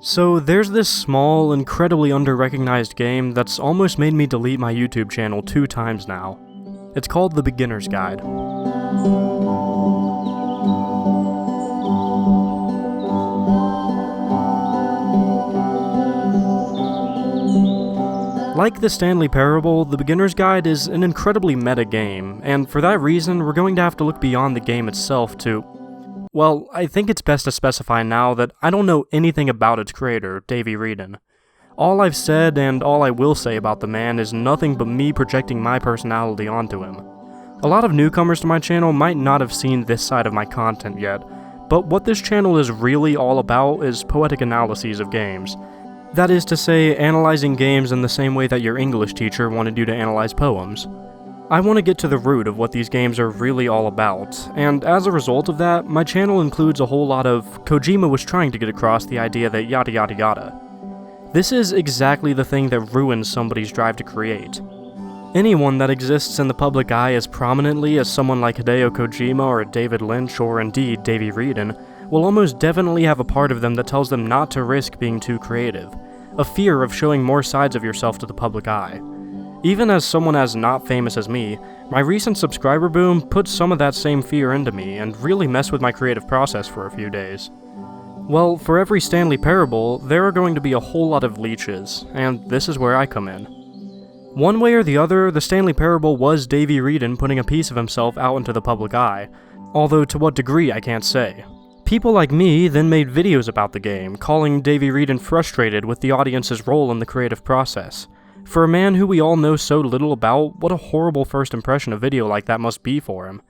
So there's this small, incredibly under-recognized game that's almost made me delete my YouTube channel 2 times now. It's called The Beginner's Guide. Like the Stanley Parable, The Beginner's Guide is an incredibly meta game, and for that reason, we're going to have to look beyond the game itself to... Well, I think it's best to specify now that I don't know anything about its creator, Davey Wreden. All I've said and all I will say about the man is nothing but me projecting my personality onto him. A lot of newcomers to my channel might not have seen this side of my content yet, but what this channel is really all about is poetic analyses of games. That is to say, analyzing games in the same way that your English teacher wanted you to analyze poems. I want to get to the root of what these games are really all about, and as a result of that, my channel includes a whole lot of Kojima was trying to get across the idea that yada yada yada. This is exactly the thing that ruins somebody's drive to create. Anyone that exists in the public eye as prominently as someone like Hideo Kojima or David Lynch or indeed Davey Wreden will almost definitely have a part of them that tells them not to risk being too creative, a fear of showing more sides of yourself to the public eye. Even as someone as not famous as me, my recent subscriber boom put some of that same fear into me and really messed with my creative process for a few days. Well, for every Stanley Parable, there are going to be a whole lot of leeches, and this is where I come in. One way or the other, the Stanley Parable was Davey Wreden putting a piece of himself out into the public eye, although to what degree I can't say. People like me then made videos about the game, calling Davey Wreden frustrated with the audience's role in the creative process. For a man who we all know so little about, what a horrible first impression a video like that must be for him.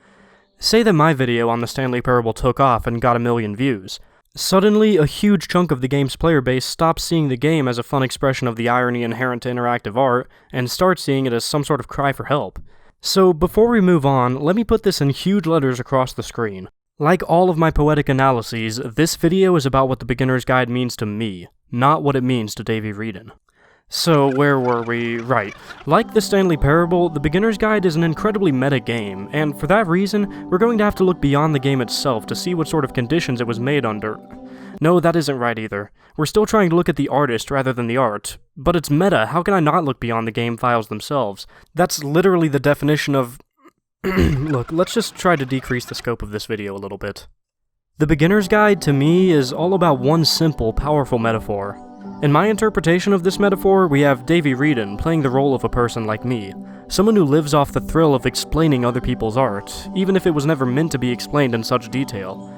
Say that my video on the Stanley Parable took off and got 1 million views. Suddenly, a huge chunk of the game's player base stops seeing the game as a fun expression of the irony inherent to interactive art, and starts seeing it as some sort of cry for help. So before we move on, let me put this in huge letters across the screen. Like all of my poetic analyses, this video is about what the Beginner's Guide means to me, not what it means to Davey Wreden. So, where were we? Right. Like the Stanley Parable, The Beginner's Guide is an incredibly meta game, and for that reason, we're going to have to look beyond the game itself to see what sort of conditions it was made under. No, that isn't right either. We're still trying to look at the artist rather than the art. But it's meta, how can I not look beyond the game files themselves? That's literally the definition of... Look, let's just try to decrease the scope of this video a little bit. The Beginner's Guide, to me, is all about one simple, powerful metaphor. In my interpretation of this metaphor, we have Davey Wreden playing the role of a person like me, someone who lives off the thrill of explaining other people's art, even if it was never meant to be explained in such detail.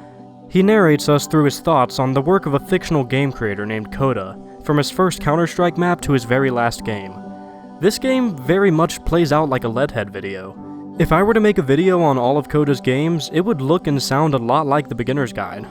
He narrates us through his thoughts on the work of a fictional game creator named Coda, from his first Counter-Strike map to his very last game. This game very much plays out like a Leadhead video. If I were to make a video on all of Coda's games, it would look and sound a lot like The Beginner's Guide.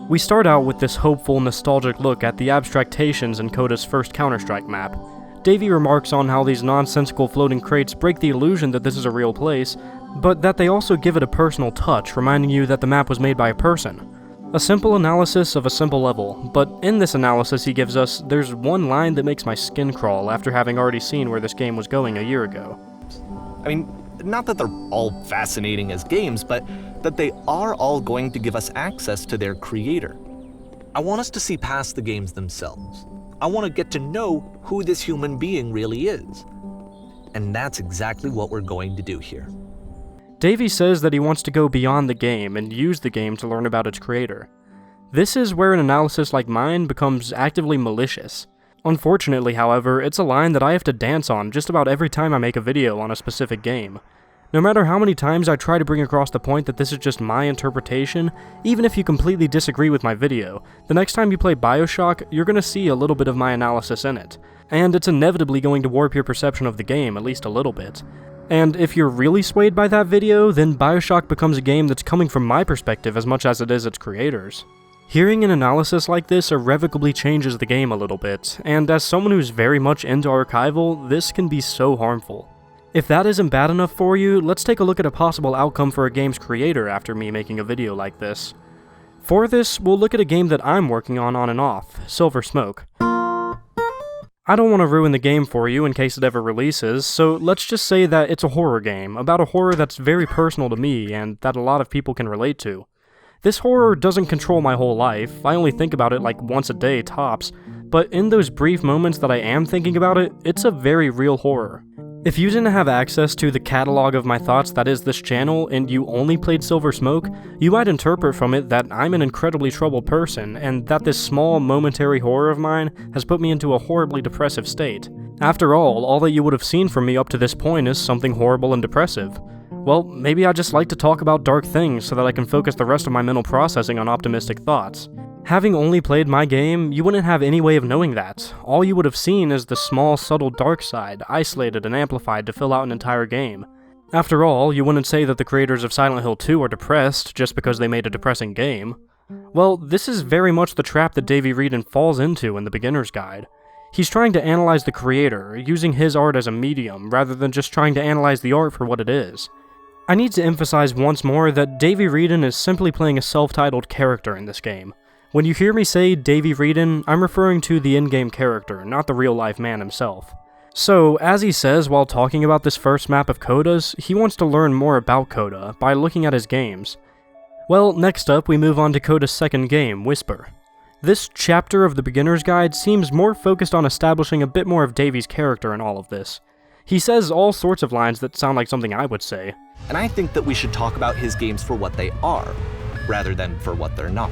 We start out with this hopeful, nostalgic look at the abstractations in Coda's first Counter-Strike map. Davey remarks on how these nonsensical floating crates break the illusion that this is a real place, but that they also give it a personal touch, reminding you that the map was made by a person. A simple analysis of a simple level, but in this analysis he gives us, there's one line that makes my skin crawl after having already seen where this game was going a year ago. I mean, not that they're all fascinating as games, but that they are all going to give us access to their creator. I want us to see past the games themselves. I want to get to know who this human being really is. And that's exactly what we're going to do here. Davey says that he wants to go beyond the game and use the game to learn about its creator. This is where an analysis like mine becomes actively malicious. Unfortunately, however, it's a line that I have to dance on just about every time I make a video on a specific game. No matter how many times I try to bring across the point that this is just my interpretation, even if you completely disagree with my video, the next time you play BioShock, you're going to see a little bit of my analysis in it. And it's inevitably going to warp your perception of the game at least a little bit. And if you're really swayed by that video, then BioShock becomes a game that's coming from my perspective as much as it is its creators. Hearing an analysis like this irrevocably changes the game a little bit, and as someone who's very much into archival, this can be so harmful. If that isn't bad enough for you, let's take a look at a possible outcome for a game's creator after me making a video like this. For this, we'll look at a game that I'm working on and off, Silver Smoke. I don't want to ruin the game for you in case it ever releases, so let's just say that it's a horror game, about a horror that's very personal to me and that a lot of people can relate to. This horror doesn't control my whole life, I only think about it like once a day tops, but in those brief moments that I am thinking about it, it's a very real horror. If you didn't have access to the catalog of my thoughts that is this channel, and you only played Silver Smoke, you might interpret from it that I'm an incredibly troubled person, and that this small, momentary horror of mine has put me into a horribly depressive state. After all that you would have seen from me up to this point is something horrible and depressive. Well, maybe I just like to talk about dark things so that I can focus the rest of my mental processing on optimistic thoughts. Having only played my game, you wouldn't have any way of knowing that. All you would have seen is the small, subtle dark side, isolated and amplified to fill out an entire game. After all, you wouldn't say that the creators of Silent Hill 2 are depressed just because they made a depressing game. Well, this is very much the trap that Davey Wreden falls into in the beginner's guide. He's trying to analyze the creator, using his art as a medium, rather than just trying to analyze the art for what it is. I need to emphasize once more that Davey Wreden is simply playing a self-titled character in this game. When you hear me say Davey Wreden, I'm referring to the in-game character, not the real-life man himself. So, as he says while talking about this first map of Coda's, he wants to learn more about Coda by looking at his games. Well, next up we move on to Coda's second game, Whisper. This chapter of the beginner's guide seems more focused on establishing a bit more of Davey's character in all of this. He says all sorts of lines that sound like something I would say. And I think that we should talk about his games for what they are, rather than for what they're not.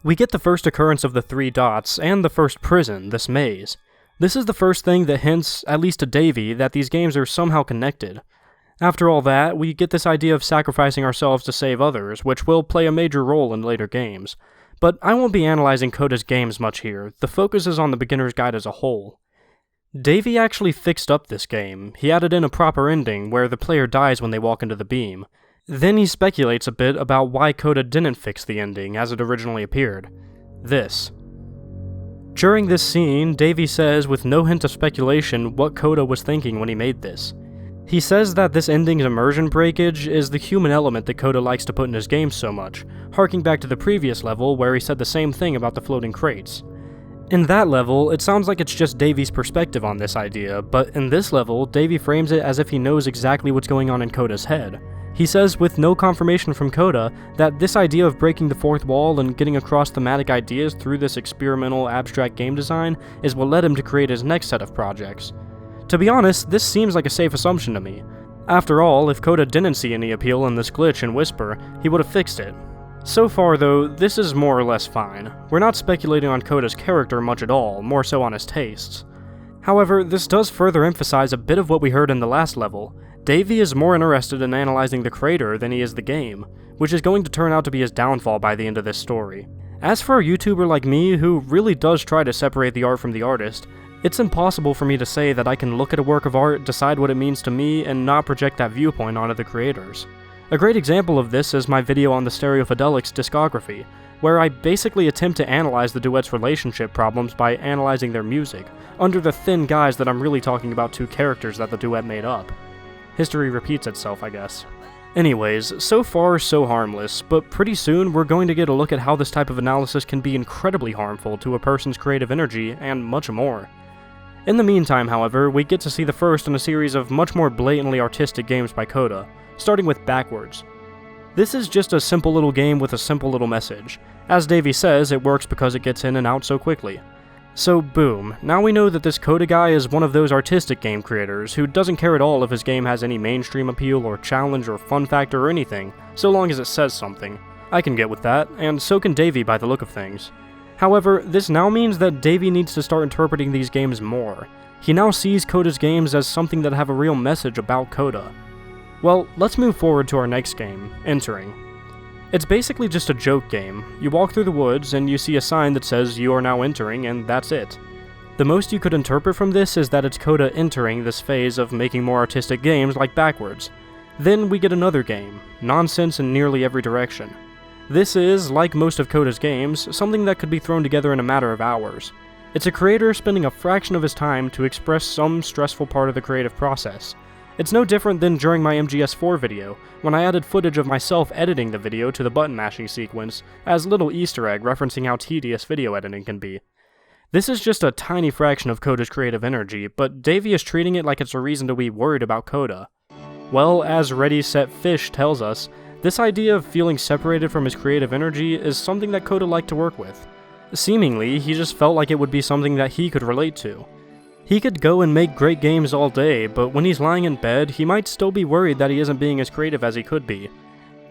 We get the first occurrence of the 3 dots, and the first prison, this maze. This is the first thing that hints, at least to Davey, that these games are somehow connected. After all that, we get this idea of sacrificing ourselves to save others, which will play a major role in later games. But I won't be analyzing Coda's games much here, the focus is on the beginner's guide as a whole. Davey actually fixed up this game. He added in a proper ending, where the player dies when they walk into the beam. Then he speculates a bit about why Coda didn't fix the ending as it originally appeared. This. During this scene, Davey says with no hint of speculation what Coda was thinking when he made this. He says that this ending's immersion breakage is the human element that Coda likes to put in his games so much, harking back to the previous level where he said the same thing about the floating crates. In that level, it sounds like it's just Davey's perspective on this idea, but in this level, Davey frames it as if he knows exactly what's going on in Coda's head. He says, with no confirmation from Coda, that this idea of breaking the fourth wall and getting across thematic ideas through this experimental, abstract game design is what led him to create his next set of projects. To be honest, this seems like a safe assumption to me. After all, if Coda didn't see any appeal in this glitch in Whisper, he would have fixed it. So far though, this is more or less fine. We're not speculating on Coda's character much at all, more so on his tastes. However, this does further emphasize a bit of what we heard in the last level. Davey is more interested in analyzing the creator than he is the game, which is going to turn out to be his downfall by the end of this story. As for a YouTuber like me, who really does try to separate the art from the artist, it's impossible for me to say that I can look at a work of art, decide what it means to me, and not project that viewpoint onto the creators. A great example of this is my video on the Stereophedelics discography, where I basically attempt to analyze the duet's relationship problems by analyzing their music, under the thin guise that I'm really talking about 2 characters that the duet made up. History repeats itself, I guess. Anyways, so far so harmless, but pretty soon we're going to get a look at how this type of analysis can be incredibly harmful to a person's creative energy, and much more. In the meantime, however, we get to see the first in a series of much more blatantly artistic games by Coda, starting with Backwards. This is just a simple little game with a simple little message. As Davey says, it works because it gets in and out so quickly. So boom, now we know that this Coda guy is one of those artistic game creators who doesn't care at all if his game has any mainstream appeal or challenge or fun factor or anything, so long as it says something. I can get with that, and so can Davey by the look of things. However, this now means that Davey needs to start interpreting these games more. He now sees Coda's games as something that have a real message about Coda. Well, let's move forward to our next game, Entering. It's basically just a joke game. You walk through the woods and you see a sign that says you are now entering, and that's it. The most you could interpret from this is that it's Coda entering this phase of making more artistic games like Backwards. Then we get another game, nonsense in nearly every direction. This is, like most of Coda's games, something that could be thrown together in a matter of hours. It's a creator spending a fraction of his time to express some stressful part of the creative process. It's no different than during my MGS4 video, when I added footage of myself editing the video to the button mashing sequence, as a little Easter egg referencing how tedious video editing can be. This is just a tiny fraction of Coda's creative energy, but Davey is treating it like it's a reason to be worried about Coda. Well, as Ready Set Fish tells us, This idea of feeling separated from his creative energy is something that Coda liked to work with. Seemingly, he just felt like it would be something that he could relate to. He could go and make great games all day, but when he's lying in bed, he might still be worried that he isn't being as creative as he could be.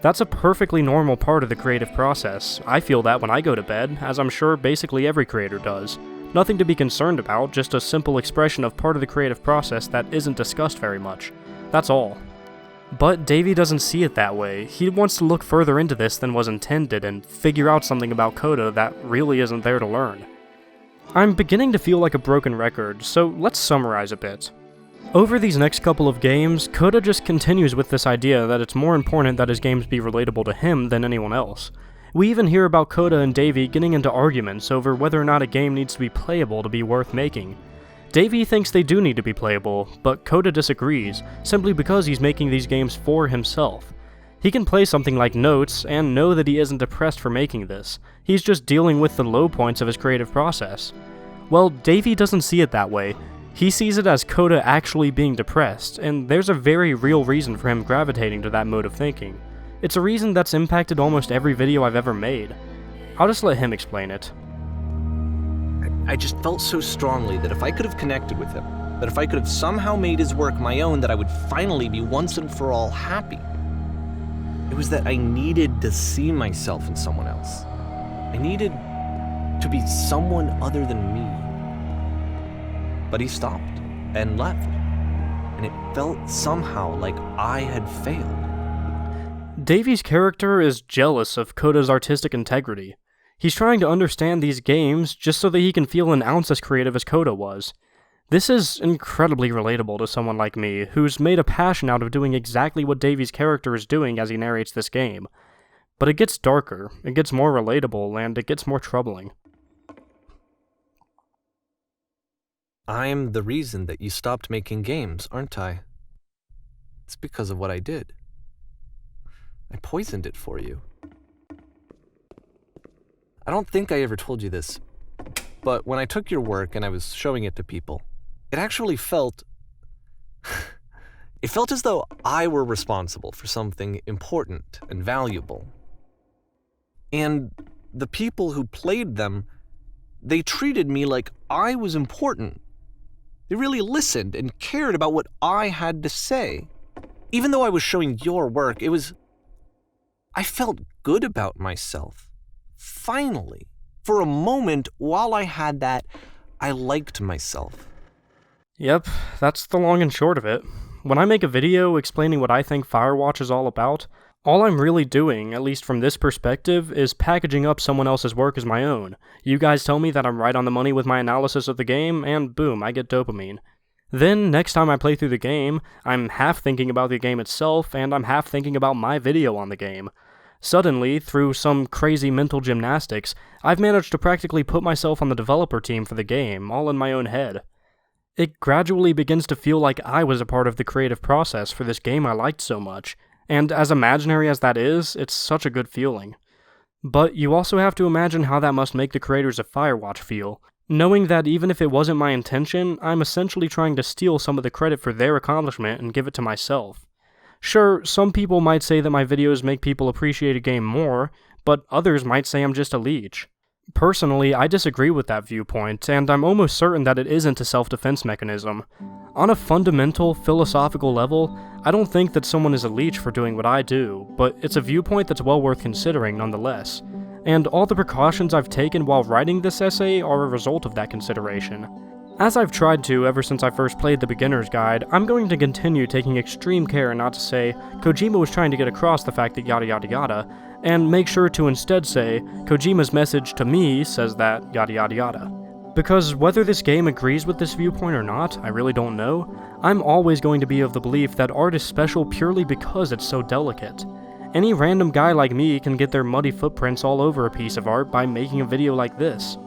That's a perfectly normal part of the creative process. I feel that when I go to bed, as I'm sure basically every creator does. Nothing to be concerned about, just a simple expression of part of the creative process that isn't discussed very much. That's all. But Davey doesn't see it that way. He wants to look further into this than was intended and figure out something about Coda that really isn't there to learn. I'm beginning to feel like a broken record, so let's summarize a bit. Over these next couple of games, Coda just continues with this idea that it's more important that his games be relatable to him than anyone else. We even hear about Coda and Davey getting into arguments over whether or not a game needs to be playable to be worth making. Davey thinks they do need to be playable, but Coda disagrees, simply because he's making these games for himself. He can play something like Notes and know that he isn't depressed for making this. He's just dealing with the low points of his creative process. Well, Davey doesn't see it that way. He sees it as Coda actually being depressed, and there's a very real reason for him gravitating to that mode of thinking. It's a reason that's impacted almost every video I've ever made. I'll just let him explain it. I just felt so strongly that if I could have connected with him, that if I could have somehow made his work my own, that I would finally be once and for all happy. It was that I needed to see myself in someone else. I needed to be someone other than me. But he stopped and left, and it felt somehow like I had failed. Davey's character is jealous of Coda's artistic integrity. He's trying to understand these games just so that he can feel an ounce as creative as Coda was. This is incredibly relatable to someone like me, who's made a passion out of doing exactly what Davey's character is doing as he narrates this game. But it gets darker, it gets more relatable, and it gets more troubling. I'm the reason that you stopped making games, aren't I? It's because of what I did. I poisoned it for you. I don't think I ever told you this, but when I took your work and I was showing it to people, it actually felt... it felt as though I were responsible for something important and valuable. And the people who played them, they treated me like I was important. They really listened and cared about what I had to say. Even though I was showing your work, I felt good about myself. Finally, for a moment, while I had that, I liked myself. Yep, that's the long and short of it. When I make a video explaining what I think Firewatch is all about, all I'm really doing, at least from this perspective, is packaging up someone else's work as my own. You guys tell me that I'm right on the money with my analysis of the game, and boom, I get dopamine. Then, next time I play through the game, I'm half thinking about the game itself, and I'm half thinking about my video on the game. Suddenly, through some crazy mental gymnastics, I've managed to practically put myself on the developer team for the game, all in my own head. It gradually begins to feel like I was a part of the creative process for this game I liked so much, and as imaginary as that is, it's such a good feeling. But you also have to imagine how that must make the creators of Firewatch feel, knowing that even if it wasn't my intention, I'm essentially trying to steal some of the credit for their accomplishment and give it to myself. Sure, some people might say that my videos make people appreciate a game more, but others might say I'm just a leech. Personally, I disagree with that viewpoint, and I'm almost certain that it isn't a self-defense mechanism. On a fundamental, philosophical level, I don't think that someone is a leech for doing what I do, but it's a viewpoint that's well worth considering nonetheless. And all the precautions I've taken while writing this essay are a result of that consideration. As I've tried to ever since I first played the Beginner's Guide, I'm going to continue taking extreme care not to say, Kojima was trying to get across the fact that yada yada yada, and make sure to instead say, Kojima's message to me says that yada yada yada. Because whether this game agrees with this viewpoint or not, I really don't know, I'm always going to be of the belief that art is special purely because it's so delicate. Any random guy like me can get their muddy footprints all over a piece of art by making a video like this.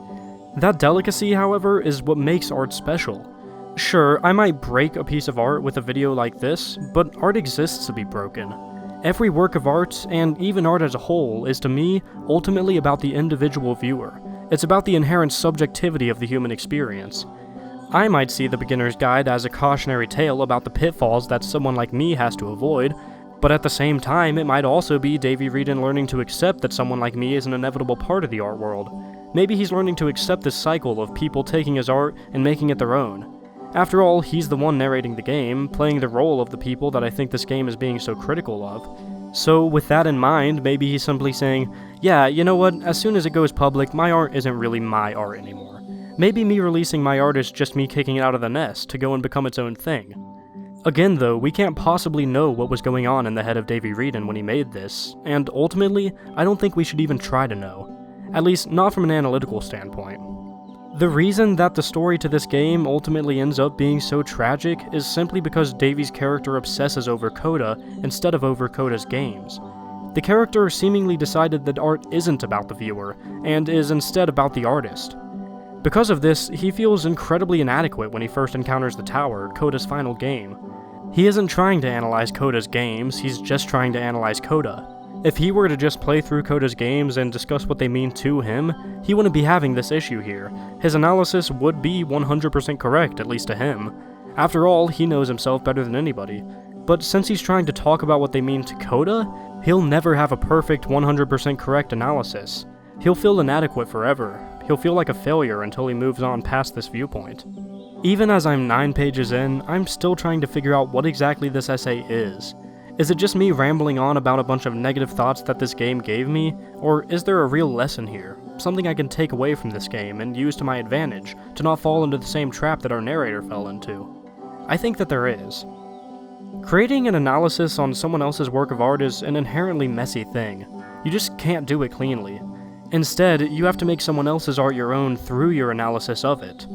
That delicacy, however, is what makes art special. Sure, I might break a piece of art with a video like this, but art exists to be broken. Every work of art, and even art as a whole, is to me ultimately about the individual viewer. It's about the inherent subjectivity of the human experience. I might see the Beginner's Guide as a cautionary tale about the pitfalls that someone like me has to avoid, But at the same time, it might also be Davey Wreden learning to accept that someone like me is an inevitable part of the art world. Maybe he's learning to accept this cycle of people taking his art and making it their own. After all, he's the one narrating the game, playing the role of the people that I think this game is being so critical of. So with that in mind, maybe he's simply saying, yeah, you know what, as soon as it goes public, my art isn't really my art anymore. Maybe me releasing my art is just me kicking it out of the nest to go and become its own thing. Again though, we can't possibly know what was going on in the head of Davey Wreden when he made this, and ultimately, I don't think we should even try to know. At least, not from an analytical standpoint. The reason that the story to this game ultimately ends up being so tragic is simply because Davey's character obsesses over Coda instead of over Coda's games. The character seemingly decided that art isn't about the viewer, and is instead about the artist. Because of this, he feels incredibly inadequate when he first encounters the tower, Coda's final game. He isn't trying to analyze Coda's games, he's just trying to analyze Coda. If he were to just play through Coda's games and discuss what they mean to him, he wouldn't be having this issue here. His analysis would be 100% correct, at least to him. After all, he knows himself better than anybody. But since he's trying to talk about what they mean to Coda, he'll never have a perfect 100% correct analysis. He'll feel inadequate forever. He'll feel like a failure until he moves on past this viewpoint. Even as I'm 9 pages in, I'm still trying to figure out what exactly this essay is. Is it just me rambling on about a bunch of negative thoughts that this game gave me, or is there a real lesson here? Something I can take away from this game and use to my advantage, to not fall into the same trap that our narrator fell into? I think that there is. Creating an analysis on someone else's work of art is an inherently messy thing. You just can't do it cleanly. Instead, you have to make someone else's art your own through your analysis of it.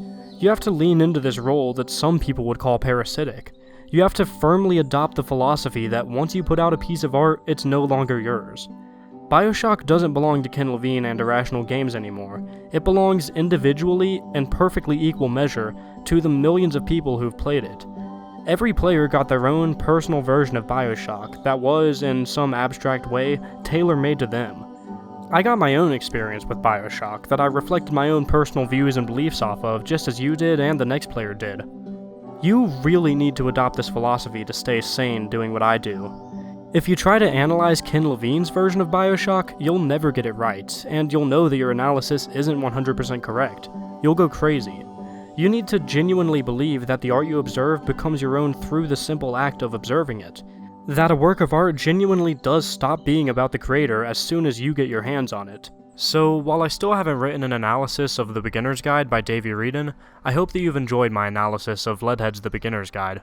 You have to lean into this role that some people would call parasitic. You have to firmly adopt the philosophy that once you put out a piece of art, it's no longer yours. BioShock doesn't belong to Ken Levine and Irrational Games anymore. It belongs individually and perfectly equal measure to the millions of people who've played it. Every player got their own personal version of BioShock that was, in some abstract way, tailor-made to them. I got my own experience with BioShock that I reflected my own personal views and beliefs off of, just as you did and the next player did. You really need to adopt this philosophy to stay sane doing what I do. If you try to analyze Ken Levine's version of BioShock, you'll never get it right, and you'll know that your analysis isn't 100% correct. You'll go crazy. You need to genuinely believe that the art you observe becomes your own through the simple act of observing it. That a work of art genuinely does stop being about the creator as soon as you get your hands on it. So, while I still haven't written an analysis of The Beginner's Guide by Davey Wreden, I hope that you've enjoyed my analysis of Leadhead's The Beginner's Guide.